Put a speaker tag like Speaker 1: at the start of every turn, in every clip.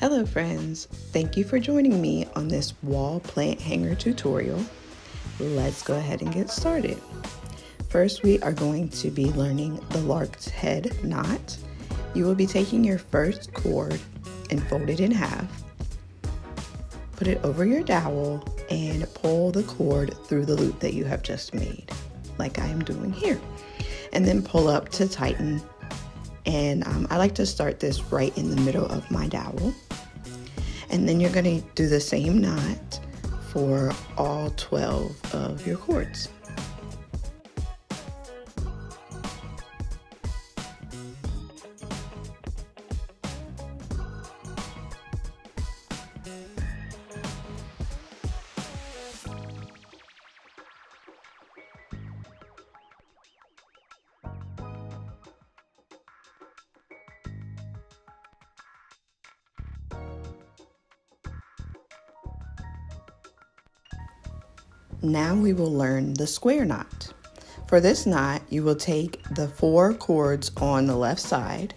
Speaker 1: Hello friends, thank you for joining me on this wall plant hanger tutorial. Let's go ahead and get started. First, we are going to be learning the lark's head knot. You will be taking your first cord and fold it in half. Put it over your dowel and pull the cord through the loop that you have just made, like I am doing here. And then pull up to tighten. And I like to start this right in the middle of my dowel. And then you're going to do the same knot for all 12 of your cords. Now we will learn the square knot. For this knot, you will take the 4 cords on the left side.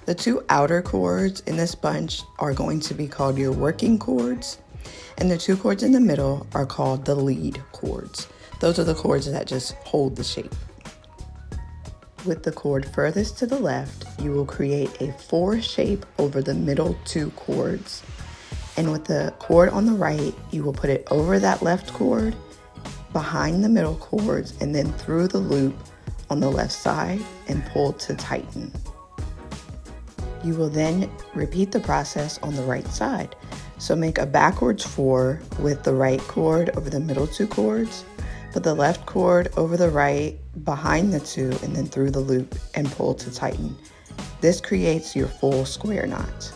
Speaker 1: The 2 outer cords in this bunch are going to be called your working cords, and the 2 cords in the middle are called the lead cords. Those are the cords that just hold the shape. With the cord furthest to the left, you will create a 4 shape over the middle 2 cords. And with the cord on the right, you will put it over that left cord, behind the middle cords, and then through the loop on the left side and pull to tighten. You will then repeat the process on the right side. So make a backwards 4 with the right cord over the middle 2 cords, put the left cord over the right, behind the 2, and then through the loop and pull to tighten. This creates your full square knot.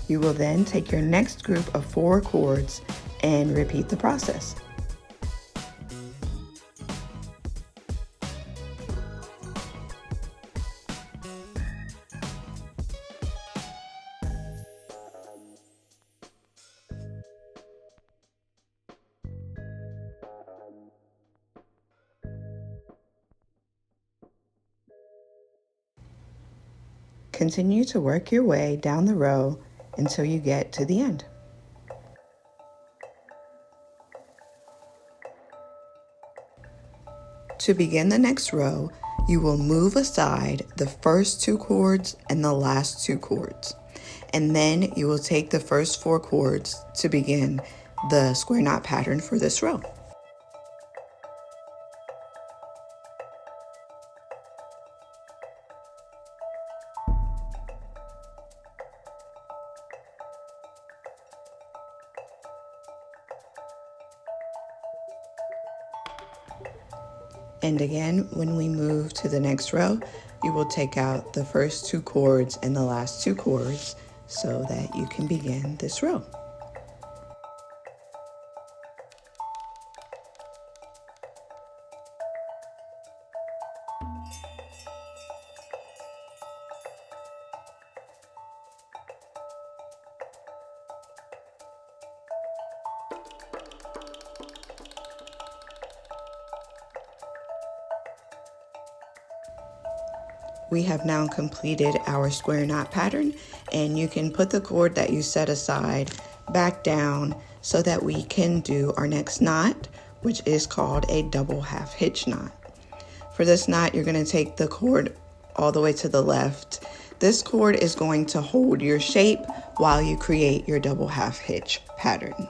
Speaker 1: You will then take your next group of 4 cords and repeat the process. Continue to work your way down the row until you get to the end. To begin the next row, you will move aside the first 2 cords and the last 2 cords. And then you will take the first 4 cords to begin the square knot pattern for this row. And again, when we move to the next row, you will take out the first 2 cords and the last 2 cords so that you can begin this row. We have now completed our square knot pattern, and you can put the cord that you set aside back down so that we can do our next knot, which is called a double half hitch knot. For this knot, you're going to take the cord all the way to the left. This cord is going to hold your shape while you create your double half hitch pattern.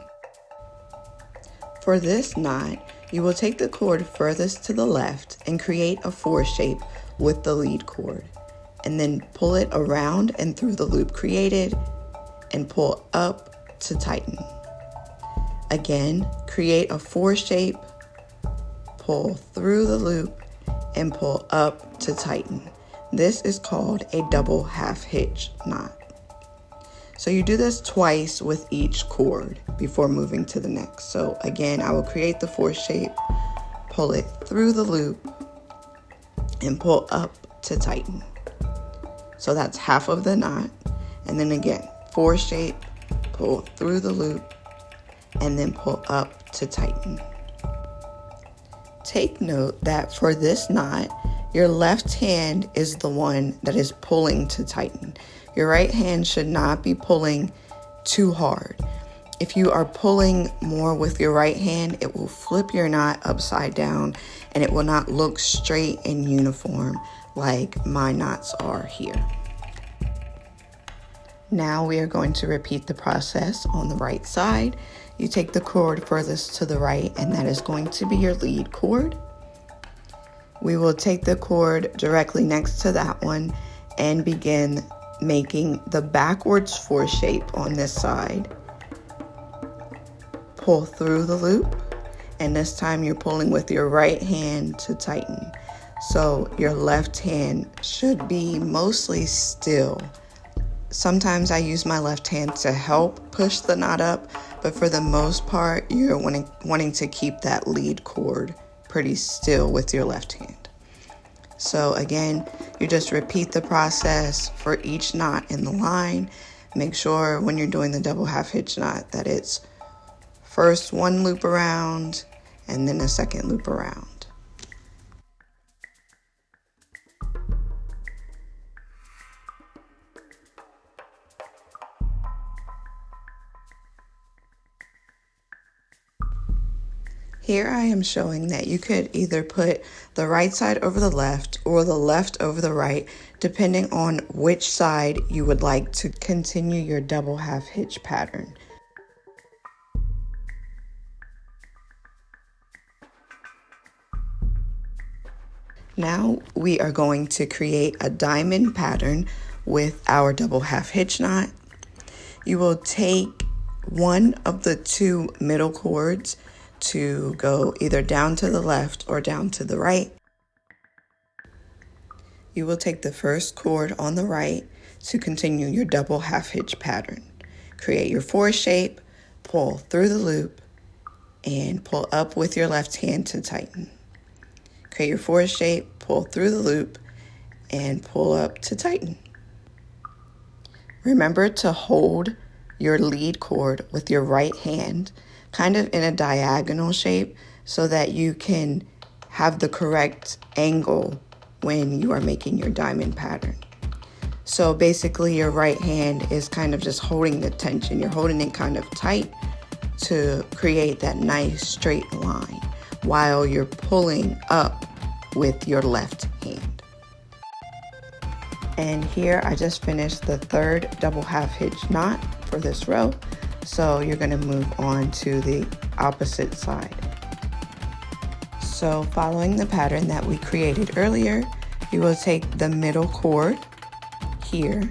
Speaker 1: For this knot, you will take the cord furthest to the left and create a 4 shape with the lead cord, and then pull it around and through the loop created and pull up to tighten. Again, create a 4 shape, pull through the loop and pull up to tighten. This is called a double half hitch knot. So you do this twice with each cord before moving to the next. So again, I will create the 4 shape, pull it through the loop, and pull up to tighten. So that's half of the knot. And then again, 4 shape, pull through the loop, and then pull up to tighten. Take note that for this knot, your left hand is the one that is pulling to tighten. Your right hand should not be pulling too hard. If you are pulling more with your right hand, it will flip your knot upside down and it will not look straight and uniform like my knots are here. Now we are going to repeat the process on the right side. You take the cord furthest to the right, and that is going to be your lead cord. We will take the cord directly next to that one and begin making the backwards 4 shape on this side. Pull through the loop, and this time you're pulling with your right hand to tighten. So your left hand should be mostly still. Sometimes I use my left hand to help push the knot up, but for the most part, you're wanting to keep that lead cord pretty still with your left hand. So again, you just repeat the process for each knot in the line. Make sure when you're doing the double half hitch knot that it's first one loop around and then a second loop around. Here I am showing that you could either put the right side over the left or the left over the right, depending on which side you would like to continue your double half hitch pattern. Now we are going to create a diamond pattern with our double half hitch knot. You will take one of the 2 middle cords to go either down to the left or down to the right. You will take the first cord on the right to continue your double half hitch pattern. Create your 4 shape, pull through the loop, and pull up with your left hand to tighten. Create your 4 shape, pull through the loop, and pull up to tighten. Remember to hold your lead cord with your right hand kind of in a diagonal shape so that you can have the correct angle when you are making your diamond pattern. So basically your right hand is kind of just holding the tension. You're holding it kind of tight to create that nice straight line while you're pulling up with your left hand. And here I just finished the 3rd double half hitch knot for this row. So you're going to move on to the opposite side. So following the pattern that we created earlier, you will take the middle cord here,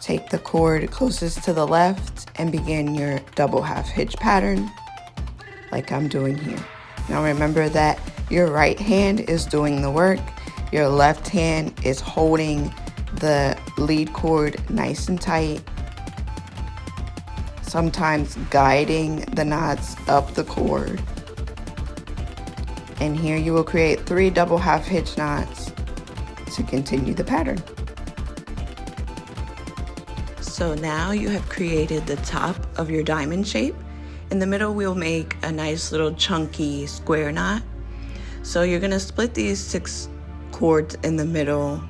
Speaker 1: take the cord closest to the left and begin your double half hitch pattern like I'm doing here. Now remember that your right hand is doing the work, your left hand is holding the lead cord nice and tight, sometimes guiding the knots up the cord. And here you will create 3 double half hitch knots to continue the pattern. So now you have created the top of your diamond shape. In the middle, we'll make a nice little chunky square knot. So you're gonna split these 6 cords in the middle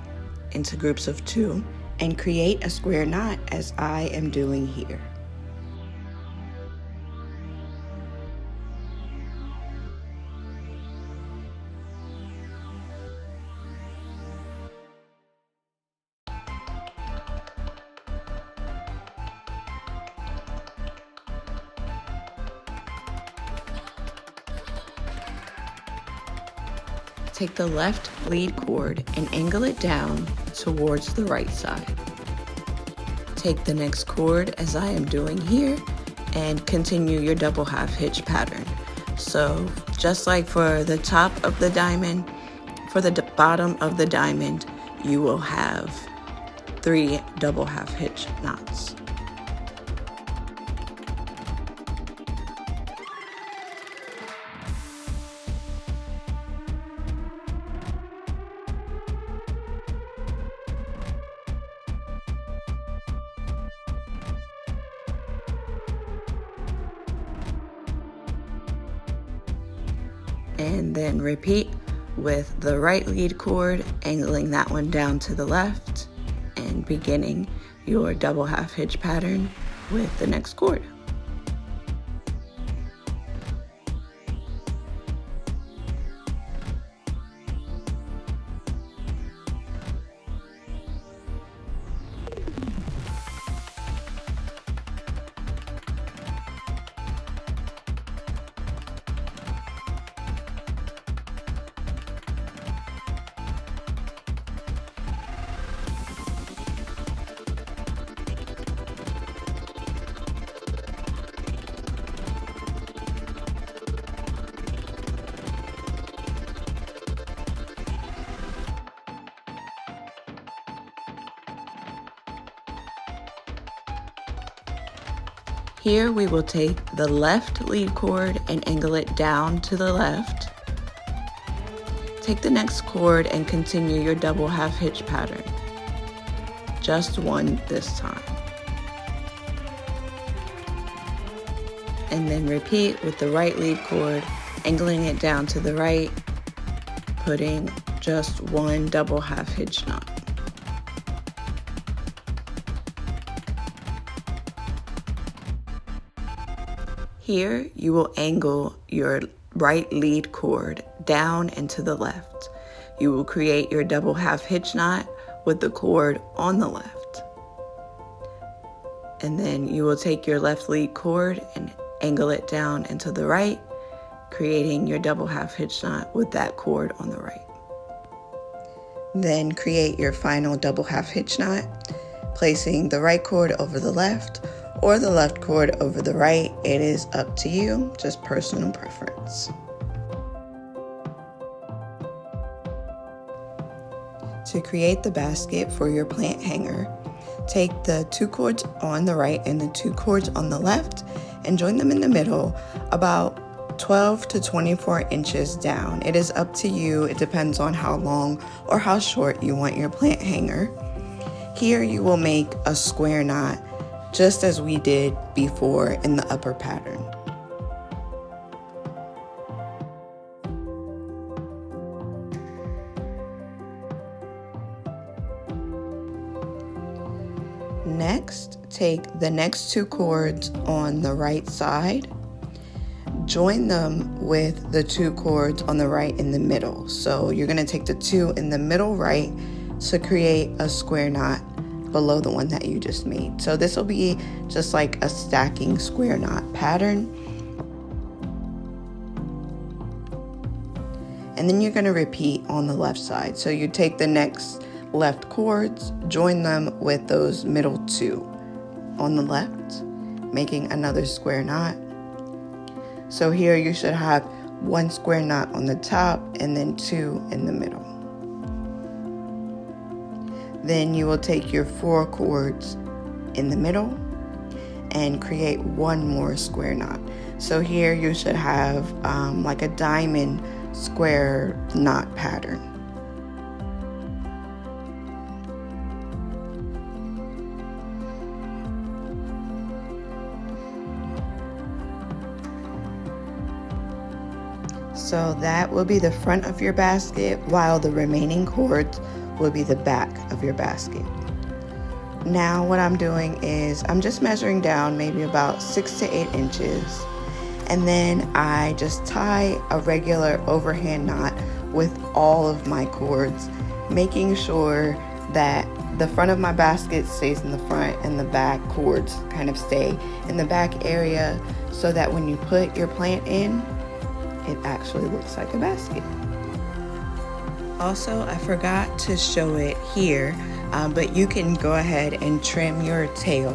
Speaker 1: into groups of 2 and create a square knot as I am doing here. Take the left lead cord and angle it down towards the right side. Take the next cord as I am doing here and continue your double half hitch pattern. So just like for the top of the diamond, for the bottom of the diamond, you will have 3 double half hitch knots. And then repeat with the right lead cord, angling that one down to the left and beginning your double half hitch pattern with the next cord. Here we will take the left lead cord and angle it down to the left. Take the next cord and continue your double half hitch pattern. Just one this time. And then repeat with the right lead cord, angling it down to the right, putting just one double half hitch knot. Here, you will angle your right lead cord down and to the left. You will create your double half hitch knot with the cord on the left. And then you will take your left lead cord and angle it down and to the right, creating your double half hitch knot with that cord on the right. Then create your final double half hitch knot, placing the right cord over the left or the left cord over the right. It is up to you, just personal preference. To create the basket for your plant hanger, take the 2 cords on the right and the 2 cords on the left and join them in the middle about 12 to 24 inches down. It is up to you. It depends on how long or how short you want your plant hanger. Here you will make a square knot just as we did before in the upper pattern. Next, take the next 2 cords on the right side, join them with the 2 cords on the right in the middle. So you're going to take the 2 in the middle right to create a square knot below the one that you just made. So this will be just like a stacking square knot pattern. And then you're going to repeat on the left side. So you take the next left cords, join them with those middle 2 on the left, making another square knot. So here you should have 1 square knot on the top and then 2 in the middle. Then you will take your 4 cords in the middle and create 1 more square knot. So here you should have like a diamond square knot pattern. So that will be the front of your basket, while the remaining cords will be the back of your basket. Now what I'm doing is I'm just measuring down maybe about 6 to 8 inches, and then I just tie a regular overhand knot with all of my cords, making sure that the front of my basket stays in the front and the back cords kind of stay in the back area, so that when you put your plant in, it actually looks like a basket. Also, I forgot to show it here, but you can go ahead and trim your tail.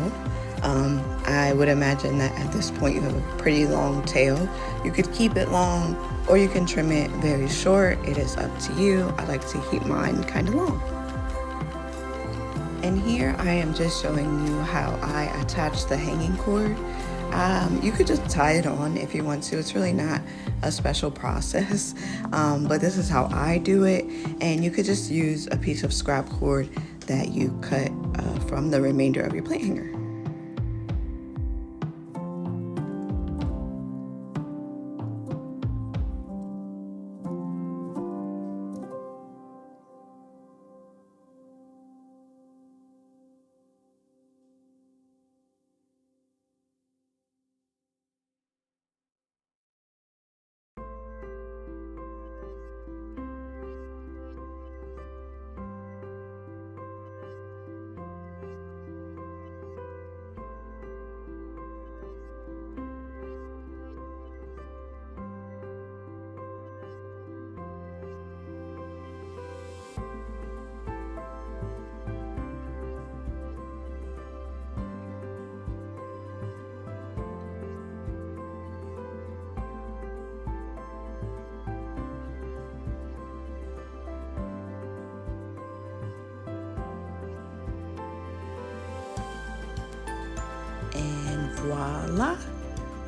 Speaker 1: I would imagine that at this point you have a pretty long tail. You could keep it long or you can trim it very short. It is up to you. I like to keep mine kind of long. And here I am just showing you how I attach the hanging cord. You could just tie it on if you want to. It's really not a special process, but this is how I do it. And you could just use a piece of scrap cord that you cut from the remainder of your plant hanger. voila!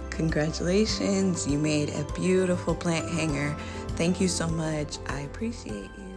Speaker 1: Congratulations, you made a beautiful plant hanger. Thank you so much. I appreciate you.